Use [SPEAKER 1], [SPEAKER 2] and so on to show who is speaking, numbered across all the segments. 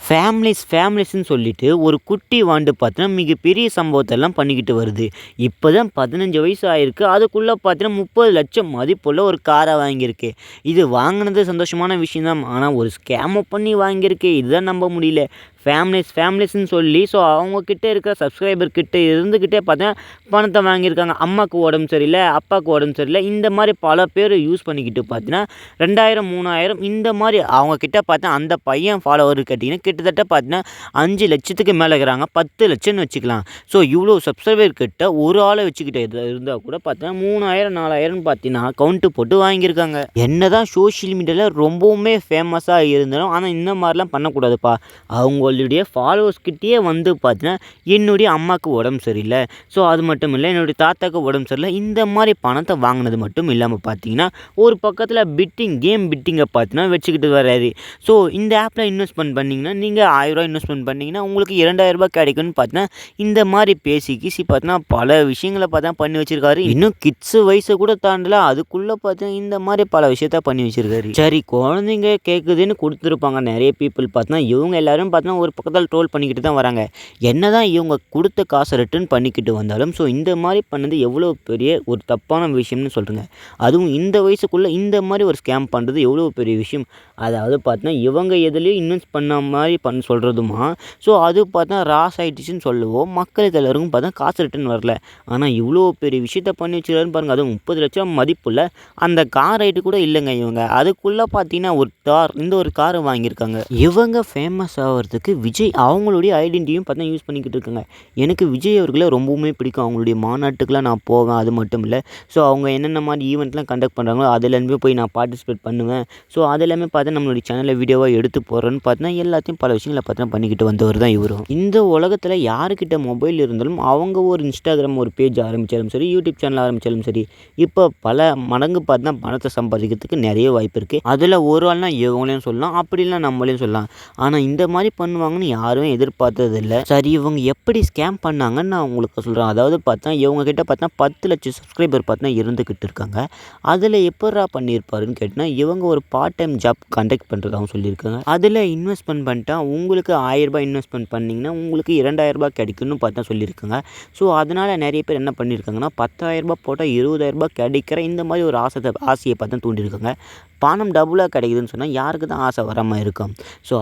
[SPEAKER 1] ஃபேமிலிஸ்ன்னு சொல்லிட்டு ஒரு குட்டி வாண்டு பார்த்தீங்கன்னா, மிகப்பெரிய சம்பவத்தெல்லாம் பண்ணிக்கிட்டு வருது. இப்போ தான் 15 வயசு ஆயிருக்கு. அதுக்குள்ள பார்த்தீங்கன்னா, 30,00,000 மதிப்புள்ள ஒரு கார வாங்கியிருக்கு. இது வாங்குனது சந்தோஷமான விஷயம் தான். ஆனா, ஒரு ஸ்கேம பண்ணி வாங்கியிருக்கு. இதுதான் நம்ப முடியல. ஃபேமிலிஸ்ன்னு சொல்லி அவங்க கிட்ட இருக்கிற சப்ஸ்கிரைபர் கிட்ட இருந்துக்கிட்டே பார்த்தீங்கன்னா, பணத்த வாங்கியிருக்காங்க. அம்மாவுக்கு உடம்பு சரியில்ல, அப்பாவுக்கு உடம்பு சரியில்ல. இந்த மாரி பல பேர் யூஸ் பண்ணிக்கிட்டு பார்த்தீங்கன்னா, 2000, 3000 இந்த மாரி அவங்க கிட்ட பார்த்தா அந்த பையன் ஃபாலோவர் கேட்டிங்கன்னா, கிட்டத்தட்ட பார்த்தீங்கன்னா 5,00,000க்கு மேல இருக்கிறாங்க. 10,00,000ன்னு வச்சுக்கலாம். இவ்வளோ சப்ஸ்கிரைபர் கிட்ட ஒரு ஆள வச்சுக்கிட்டு இருந்தா கூட பார்த்தீங்கன்னா 3000, 4000ன்னு பார்த்தீங்கன்னா கவுண்ட்டு போட்டு வாங்கியிருக்காங்க. என்னதான் சோஷியல் மீடியால ரொம்பவுமே ஃபேமஸா இருந்தாலும், ஆனா இந்த மாரிலாம் பண்ணக்கூடாதுப்பா. அவங்களுடைய ஃபாலோவர்ஸ் கிட்டயே வந்து பார்த்தீங்கன்னா, என்னுடைய அம்மாவுக்கு உடம்பு சரியில்ல. அது மட்டும் இல்ல, என்னுடைய தாத்தாவுக்கு உடம்பு சரியில்ல. இந்த மாரி பணத்த வாங்குனது மட்டும் இல்லாம பார்த்தீங்கன்னா, ஒரு பக்கத்தில கேம் பெட்டிங்க பார்த்தீங்கன்னா வச்சுக்கிட்டு வராரு. இந்த ஆப்ல இன்வெஸ்ட்மென்ட் பண்ணீங்கன்னா, நீங்க ரூ. 1000 இன்வெஸ்ட்மென்ட் பண்ணீங்கன்னா, உங்களுக்கு ரூ. 2000 கிடைக்கும்னு பார்த்தீங்கன்னா, இந்த மாரி பேசி கீசி பார்த்தீங்கன்னா, பல விஷயங்கள பார்த்தீங்கன்னா பண்ணி வச்சிருக்காரு. இன்னும் கிட்ஸ் வயச கூட தாண்டல. அதுக்குள்ள பார்த்தீங்கன்னா, இந்த மாரி பல விஷயத்த பண்ணி வச்சிருக்காரு. சரி, குழந்தைங்க கேட்குதுன்னு குடுத்துருப்பாங்க நெறைய பீப்பிள் பார்த்தீங்கன்னா, இவங்க எல்லாரும் பார்த்தீங்கன்னா ஒரு பக்கத்தில ட்ரோல் பண்ணிக்கிட்டு தான் வராங்க. என்னதான் இவங்க குடுத்த காச ரிட்டர்ன் பண்ணிக்கிட்டு வந்தாலும், இந்த மாரி பண்ணது எவ்வளோ பெரிய ஒரு தப்பான விஷயம்னு சொல்றேங்க. அதுவும் இந்த வயசுக்குள்ள இந்த மாரி ஒரு ஸ்கேம் பண்றது எவ்வளோ பெரிய விஷயம். அதாவது பார்த்தீங்கன்னா, இவங்க எதுலயும் இன்வெஸ்ட் பண்ண மாரி சொல்றதுமா, அது பார்த்தா ராஸ் ஆயிடுச்சுன்னு சொல்லுவோம். மக்களுக்கு எல்லாருக்கும் பார்த்தா காசு ரிட்டர்ன் வரல. ஆனா இவ்வளோ பெரிய விஷயத்த பண்ணி வச்சிருக்காருன்னு பாருங்க. அதுவும் 30,00,000 மதிப்புள்ள அந்த கார் ரேட்டு கூட இல்லங்க இவங்க. அதுக்குள்ள பார்த்தீங்கன்னா, இந்த ஒரு கார் வாங்கியிருக்காங்க. இவங்க ஃபேமஸ் ஆவறதுக்கு விஜய் அவங்களுடைய ஐடென்டிட்டியும் பார்த்தீங்கன்னா யூஸ் பண்ணிக்கிட்டு இருக்காங்க. எனக்கு விஜய் அவர்கள ரொம்பவுமே பிடிக்கும். அவங்களுடைய மாநாட்டுக்குலாம் நான் போவேன். அது மட்டும் இல்ல, அவங்க என்னென்ன மாரி ஈவென்ட்லாம் கண்டக்ட் பண்றாங்களோ, அதுலயுமே போய் நான் பார்ட்டிசிபேட் பண்ணுவேன். அது எல்லாமே பார்த்தா நம்மளுடைய சேனல்ல வீடியோவா எடுத்து போடுறேன்னு பார்த்தீங்கன்னா, எல்லாத்தையும் பல விஷயங்கள பார்த்தீங்கன்னா பண்ணிக்கிட்டு வந்தவர் தான் இவரும். இந்த உலகத்துல யாருக்கிட்ட மொபைல் இருந்தாலும், அவங்க ஒரு Instagram ஒரு பேஜ் ஆரம்பிச்சாலும் சரி, YouTube சேனல் ஆரம்பிச்சாலும் சரி, இப்போ பல மடங்கு பார்த்தீங்கன்னா பணத்த சம்பாதிக்கிறதுக்கு நெறைய வாய்ப்பு இருக்கு. அதுல ஒரு ஆள்னா இவங்களையும் சொல்லலாம். அப்படி இல்லனா நம்மளையும் சொல்லலாம். ஆனா இந்த மாரி பண்ணுவாங்கன்னு யாரும் எதிர்பார்த்ததில்ல. சரி, இவங்க எப்படி ஸ்கேம் பண்ணாங்கன்னு நான் உங்களுக்கு சொல்றேன். அதாவது பார்த்தா இவங்க கிட்ட பார்த்தா 10,00,000 சப்ஸ்கிரைபர் பார்த்தா இருந்துகிட்டு இருக்காங்க. அதுல எப்புட்றா பண்ணியிருப்பாருன்னு கேட்டீங்கன்னா, இவங்க ஒரு பார்ட் டைம் ஜாப் கண்டக்ட் பண்றதாகவும் சொல்லியிருக்காங்க. அதுல இன்வெஸ்ட்மென்ட் பண்ணிட்டா உங்களுக்கு ரூ. 1000 இன்வெஸ்ட்மென்ட் பண்ணீங்கன்னா, உங்களுக்கு ரூ. 2,000 கிடைக்கும்னு பார்த்தா சொல்லியிருக்காங்க. அதனால நெறைய பேர் என்ன பண்ணியிருக்காங்கன்னா, ரூ. 10,000 போட்டா ரூ. 20,000 கிடைக்கிற இந்த மாரி ஒரு ஆசைய பார்த்தா தூண்டியிருக்காங்க. பணம் டபுளா கிடைக்குதுன்னு சொன்னா யாருக்கு தான் ஆசை வராம இருக்கும்.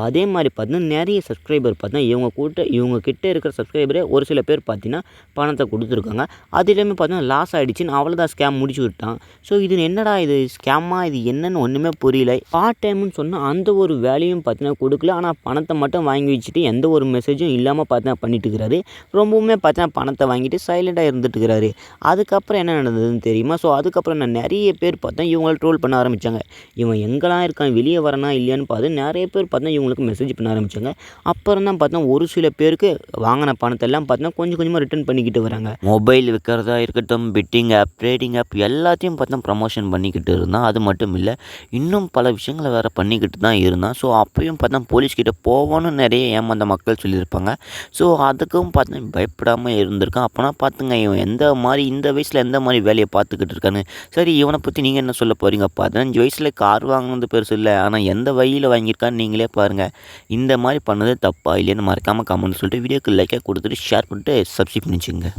[SPEAKER 1] அதே மாரி பார்த்தீங்கன்னா, நெறைய சப்ஸ்கிரைபர் பார்த்தீங்கன்னா, இவங்க கிட்ட இருக்கிற சப்ஸ்கிரைபரே ஒரு சில பேர் பார்த்தீங்கன்னா, பணத்த குடுத்துருக்காங்க. அதிலயுமே பார்த்தீங்கன்னா லாஸ் ஆயிடுச்சுன்னு அவ்வளோதான் ஸ்கேம் முடிச்சு விட்டான். இது என்னடா இது ஸ்கேமா? இது என்னன்னு ஒண்ணுமே புரியல. பார்ட் டைம்ன்னு சொன்னா அந்த ஒரு வேலையும் பார்த்தீங்கன்னா குடுக்கல. ஆனா பணத்த மட்டும் வாங்கி வச்சுட்டு எந்த ஒரு மெசேஜும் இல்லாம பார்த்தீங்கன்னா பண்ணிட்டு இருக்கிறாரு. ரொம்பவுமே பார்த்தீங்கன்னா பணத்த வாங்கிட்டு சைலண்டா இருந்துட்டு இருக்கிறாரு. அதுக்கப்புறம் என்ன நடந்ததுன்னு தெரியுமா? அதுக்கப்புறம் நெறைய பேர் பார்த்தா இவங்கள ட்ரோல் பண்ண ஆரம்பிச்சாங்க. இவன் எங்கலாம் இருக்கான்? வெளிய வரானா இல்லையான்னு பார்த்து நெறைய பேர் பார்த்தா இவங்களுக்கு மெசேஜ் பண்ண ஆரம்பிச்சாங்க. அப்புறம் தான் பார்த்தா ஒரு சில பேருக்கு வாங்குன பணத்தெல்லாம் பார்த்தா கொஞ்சம் கொஞ்சமா ரிட்டர்ன் பண்ணிக்கிட்டு வராங்க. மொபைல் விக்கிறதா இருக்கட்டும், பெட்டிங் ஆப், ட்ரேடிங் ஆப் எல்லாத்தையும் பார்த்தா ப்ரமோஷன் பண்ணிக்கிட்டு இருந்தான். அது மட்டும் இல்ல, இன்னும் பல விஷயங்கள வேற பண்ணிக்கிட்டு தான் இருந்தான். அப்பயும் பார்த்தா போலீஸ் கிட்ட போவோன்னு நெறைய ஏமாந்த மக்கள் சொல்லியிருப்பாங்க. அதுக்கும் பார்த்தா பயப்படாம இருந்திருக்கான். அப்பனா பார்த்துங்க இவன் இந்த வயசுல எந்த மாரி வேலைய பார்த்துக்கிட்டு இருக்கான்னு. சரி, இவன பத்தி நீங்க என்ன சொல்ல போறீங்க? 15 வயசுல கார் வாங்குனது பெருசு இல்ல. ஆனா எந்த வழியில வாங்கியிருக்கான்னு நீங்களே பாருங்க. இந்த மாரி பண்ணது தப்பா இல்லையான்னு மறக்காம கமெண்ட்ல சொல்லிட்டு வீடியோக்கு லைக்கா குடுத்துட்டு ஷேர் பண்ணிட்டு சப்ஸ்கிரைப் பண்ணி வச்சுக்கங்க.